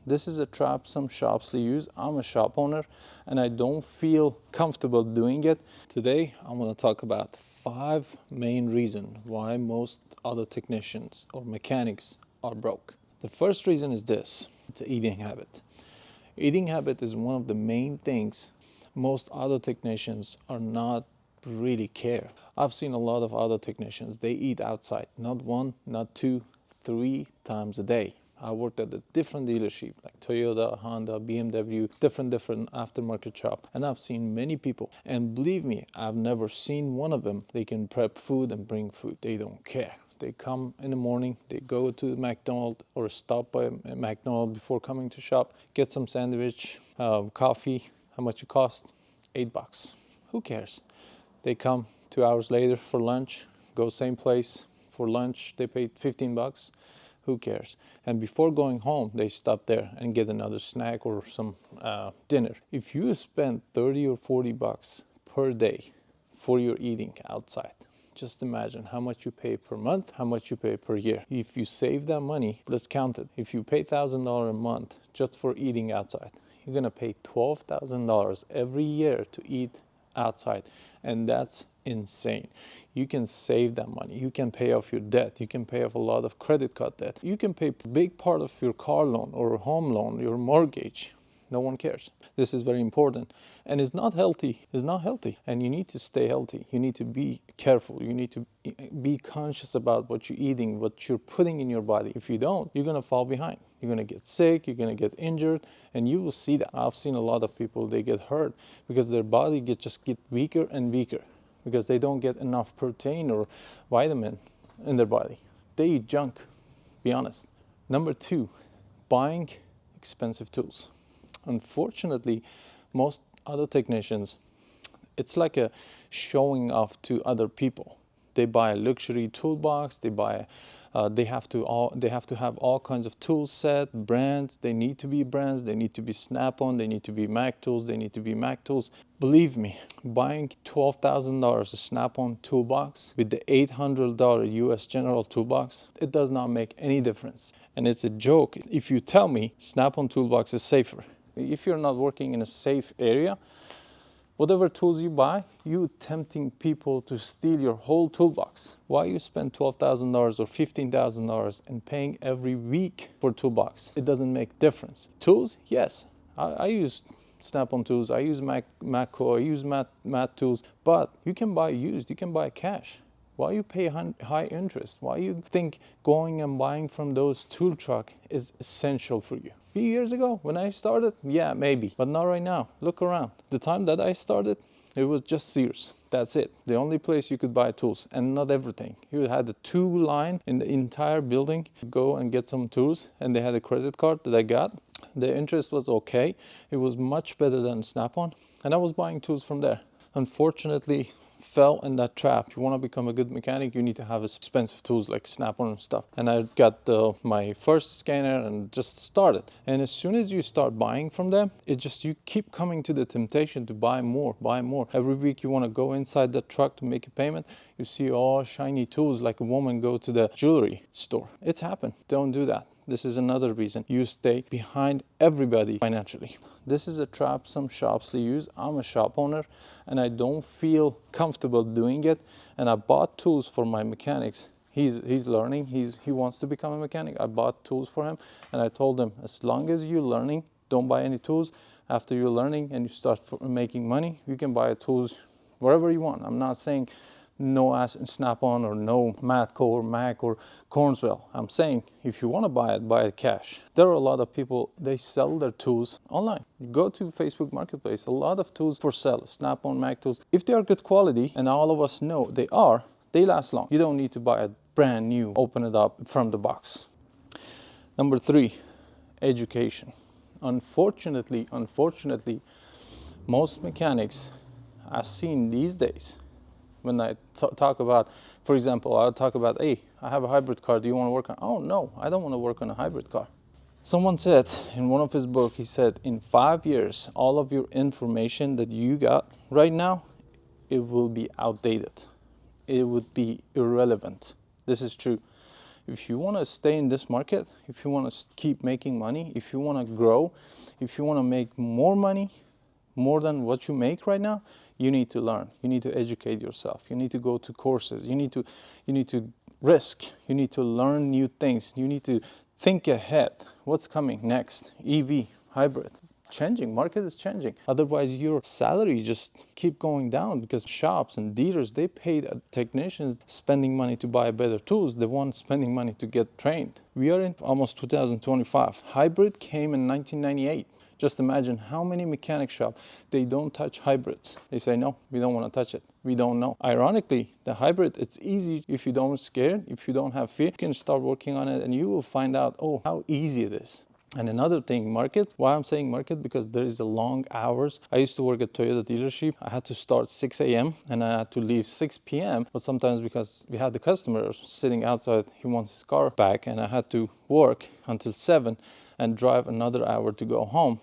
This is a trap some shops they use. I'm a shop owner and I don't feel comfortable doing it. Today, I'm going to talk about 5 main reasons why most auto technicians or mechanics are broke. The first reason is this: it's an eating habit. Eating habit is one of the main things most auto technicians are not really care. I've seen a lot of auto technicians, they eat outside, not 1, not 2, 3 times a day. I worked at a different dealership like Toyota, Honda, BMW, different aftermarket shop, and I've seen many people, and believe me, I've never seen one of them they can prep food and bring food. They don't care. They come in the morning, they go to McDonald's or stop by McDonald's before coming to shop, get some sandwich, coffee. How much it cost? $8. Who cares? They come 2 hours later for lunch, go same place for lunch, they paid $15. Who cares? And before going home, they stop there and get another snack or some dinner. If you spend 30 or 40 bucks per day for your eating outside, just imagine how much you pay per month, how much you pay per year. If you save that money, let's count it. If you pay $1,000 a month just for eating outside, you're gonna pay $12,000 every year to eat outside, and that's insane. You can save that money. You can pay off your debt. You can pay off a lot of credit card debt. You can pay a big part of your car loan or home loan, your mortgage. No one cares. This is very important, and it's not healthy. It's not healthy, and you need to stay healthy. You need to be careful. You need to be conscious about what you're eating, what you're putting in your body. If you don't, you're gonna fall behind. You're gonna get sick. You're gonna get injured, and you will see that. I've seen a lot of people, they get hurt because their body just get weaker and weaker because they don't get enough protein or vitamin in their body. They eat junk. Be honest. Number 2, buying expensive tools. Unfortunately, most auto technicians, it's like a showing off to other people. They buy a luxury toolbox. They have to have all kinds of tool set, brands. They need to be brands. They need to be Snap-on. They need to be Mac tools. They need to be Mac tools. Believe me, buying $12,000 a Snap-on toolbox with the $800 US General toolbox, it does not make any difference. And it's a joke if you tell me Snap-on toolbox is safer. If you're not working in a safe area, whatever tools you buy, you're tempting people to steal your whole toolbox. Why you spend $12,000 or $15,000 and paying every week for toolbox? It doesn't make difference. Tools, yes, I use Snap-on tools, I use Matco, I use Mat tools, but you can buy used, you can buy cash. Why you pay high interest? Why you think going and buying from those tool truck is essential for you? A few years ago when I started, yeah, maybe, but not right now. Look around. The time that I started, it was just Sears. That's it. The only place you could buy tools, and not everything. You had a tool line in the entire building. Go and get some tools, and they had a credit card that I got. The interest was okay. It was much better than Snap-on, and I was buying tools from there. Unfortunately, fell in that trap. If you want to become a good mechanic, you need to have expensive tools like Snap-on and stuff. And I got my first scanner and just started. And as soon as you start buying from them, you keep coming to the temptation to buy more, buy more. Every week you want to go inside the truck to make a payment. You see all shiny tools like a woman go to the jewelry store. It's happened. Don't do that. This is another reason you stay behind everybody financially. This is a trap some shops they use. I'm a shop owner and I don't feel comfortable doing it. And I bought tools for my mechanics. He's learning. He wants to become a mechanic. I bought tools for him and I told him, as long as you're learning, don't buy any tools. After you're learning and you start making money, you can buy tools wherever you want. I'm not saying no Snap-on or no Matco or Mac or Cornswell. I'm saying if you want to buy it cash. There are a lot of people, they sell their tools online. You go to Facebook Marketplace, a lot of tools for sale, Snap-on, Mac tools. If they are good quality, and all of us know they last long. You don't need to buy a brand new, open it up from the box. Number 3, education. Unfortunately, most mechanics I've seen these days, when I talk about, for example, I'll talk about, hey, I have a hybrid car, do you want to work on? Oh no, I don't want to work on a hybrid car. Someone said in one of his books, he said, in 5 years, all of your information that you got right now, it will be outdated. It would be irrelevant. This is true. If you want to stay in this market, if you want to keep making money, if you want to grow, if you want to make more money, more than what you make right now, you need to learn. You need to educate yourself. You need to go to courses. You need to risk. You need to learn new things. You need to think ahead. What's coming next? EV, hybrid. Changing, market is changing. Otherwise your salary just keep going down, because shops and dealers, they paid technicians spending money to buy better tools, the ones spending money to get trained. We are in almost 2025. Hybrid came in 1998. Just imagine how many mechanic shops, they don't touch hybrids. They say, no, we don't want to touch it. We don't know. Ironically, the hybrid, it's easy if you don't scare, if you don't have fear, you can start working on it and you will find out, oh, how easy it is. And another thing, market. Why I'm saying market? Because there is a long hours. I used to work at Toyota dealership. I had to start 6 a.m. and I had to leave 6 p.m. But sometimes because we had the customer sitting outside, he wants his car back, and I had to work until 7 and drive another hour to go home.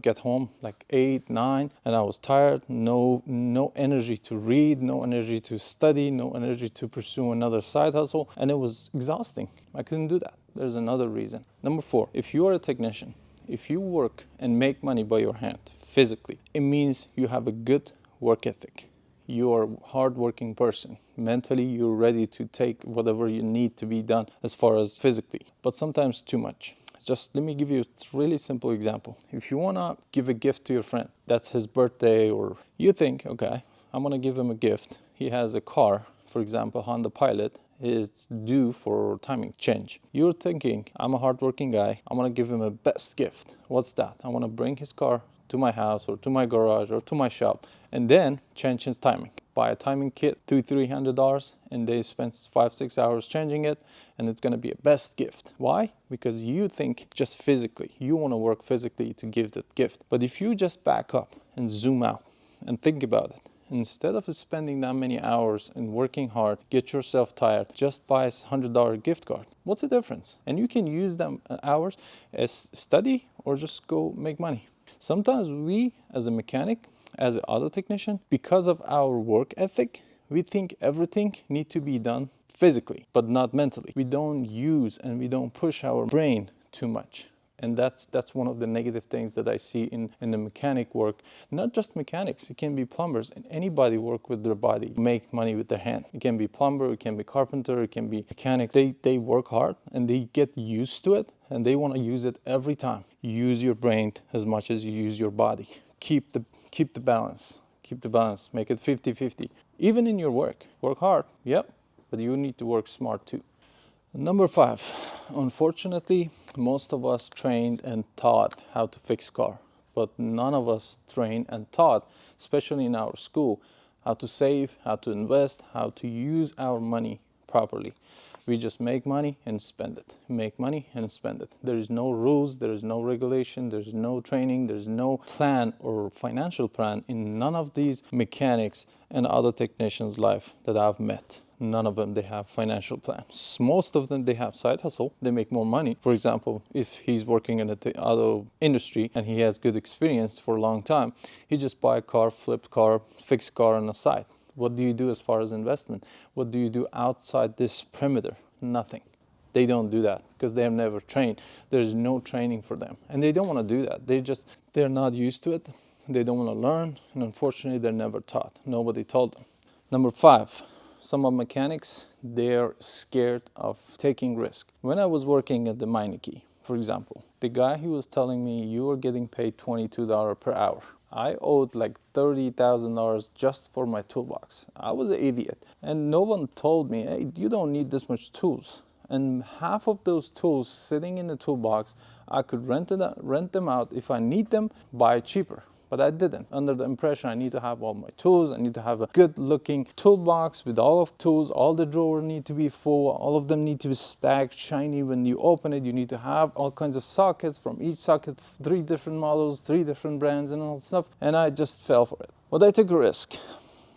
Get home like 8, 9, and I was tired. No energy to read, no energy to study, no energy to pursue another side hustle, and it was exhausting. I couldn't do that. There's another reason. Number 4, if you are a technician, if you work and make money by your hand physically, it means you have a good work ethic. You are a hardworking person. Mentally, you're ready to take whatever you need to be done as far as physically, but sometimes too much. Just let me give you a really simple example. If you want to give a gift to your friend, that's his birthday, or you think, okay, I'm going to give him a gift. He has a car, for example, Honda Pilot, is due for timing change. You're thinking, I'm a hardworking guy. I'm going to give him a best gift. What's that? I want to bring his car to my house or to my garage or to my shop and then change his timing. Buy a timing kit, $200-$300, and they spend 5-6 hours changing it, and it's going to be a best gift. Why? Because you think just physically. You want to work physically to give that gift. But if you just back up and zoom out and think about it, instead of spending that many hours and working hard, get yourself tired, just buy a $100 gift card. What's the difference? And you can use them hours as study or just go make money. Sometimes we, as a mechanic, as an auto technician, because of our work ethic, we think everything needs to be done physically, but not mentally. We don't use and we don't push our brain too much. And that's one of the negative things that I see in the mechanic work. Not just mechanics, it can be plumbers, and anybody work with their body, make money with their hand. It can be plumber, it can be carpenter, it can be mechanic. They work hard and they get used to it, and they want to use it every time. Use your brain as much as you use your body. Keep the balance. Keep the balance. Make it 50-50. Even in your work hard, yep, but you need to work smart too. Number 5, unfortunately, most of us trained and taught how to fix car, but none of us trained and taught, especially in our school, how to save, how to invest, how to use our money properly. We just make money and spend it. Make money and spend it. There is no rules, there is no regulation, there's no training, there's no plan or financial plan in none of these mechanics and other technicians' life that I've met. None of them, they have financial plans. Most of them, they have side hustle. They make more money. For example, if he's working in the auto industry and he has good experience for a long time, he just buy a car, flip car, fix car on the side. What do you do as far as investment? What do you do outside this perimeter? Nothing. They don't do that because they have never trained. There's no training for them. And they don't want to do that. They're not used to it. They don't want to learn. And unfortunately, they're never taught. Nobody told them. Number 5. Some of mechanics, they're scared of taking risk. When I was working at the Meineke, for example, the guy, he was telling me, you are getting paid $22 per hour. I owed like $30,000 just for my toolbox. I was an idiot. And no one told me, hey, you don't need this much tools. And half of those tools sitting in the toolbox, I could rent them out. If I need them, buy it cheaper. But I didn't. Under the impression I need to have all my tools, I need to have a good looking toolbox with all of tools, all the drawers need to be full, all of them need to be stacked, shiny. When you open it, you need to have all kinds of sockets, from each socket, 3 different models, 3 different brands and all that stuff. And I just fell for it. But I took a risk.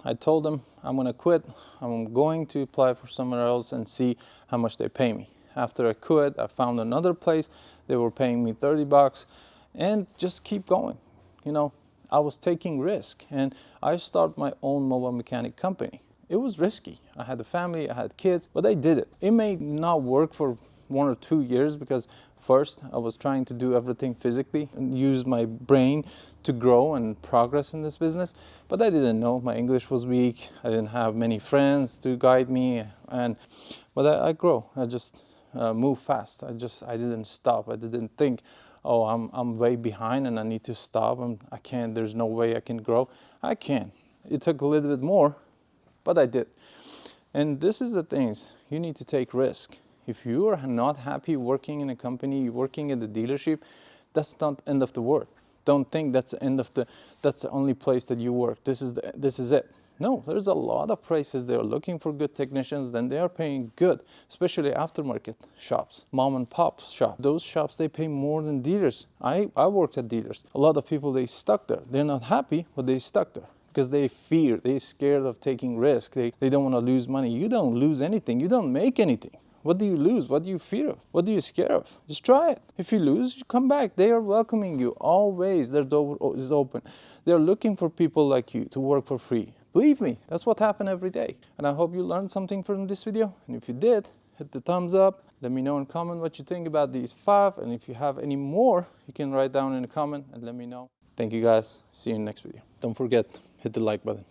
I told them, I'm gonna quit. I'm going to apply for somewhere else and see how much they pay me. After I quit, I found another place. They were paying me $30 and just keep going. You know, I was taking risk, and I started my own mobile mechanic company. It was risky. I had a family, I had kids, but I did it. It may not work for 1 or 2 years because first I was trying to do everything physically and use my brain to grow and progress in this business, but I didn't know. My English was weak. I didn't have many friends to guide me, but I grow. I just move fast. I didn't stop. I didn't think, oh, I'm way behind and I need to stop. I can't. There's no way I can grow. I can. It took a little bit more, but I did. And this is the things, you need to take risk. If you are not happy working in a company, working at the dealership, that's not end of the world. Don't think that's the only place that you work. This is it. No, there's a lot of places they're looking for good technicians, then they are paying good, especially aftermarket shops, mom and pop shop. Those shops, they pay more than dealers. I worked at dealers. A lot of people, they stuck there. They're not happy, but they stuck there because they fear, they're scared of taking risk. They don't want to lose money. You don't lose anything. You don't make anything. What do you lose? What do you fear of? What do you scare of? Just try it. If you lose, you come back. They are welcoming you always. Their door is open. They're looking for people like you to work for free. Believe me, that's what happens every day. And I hope you learned something from this video. And if you did, hit the thumbs up. Let me know in comment what you think about these 5. And if you have any more, you can write down in a comment and let me know. Thank you guys. See you in the next video. Don't forget, hit the like button.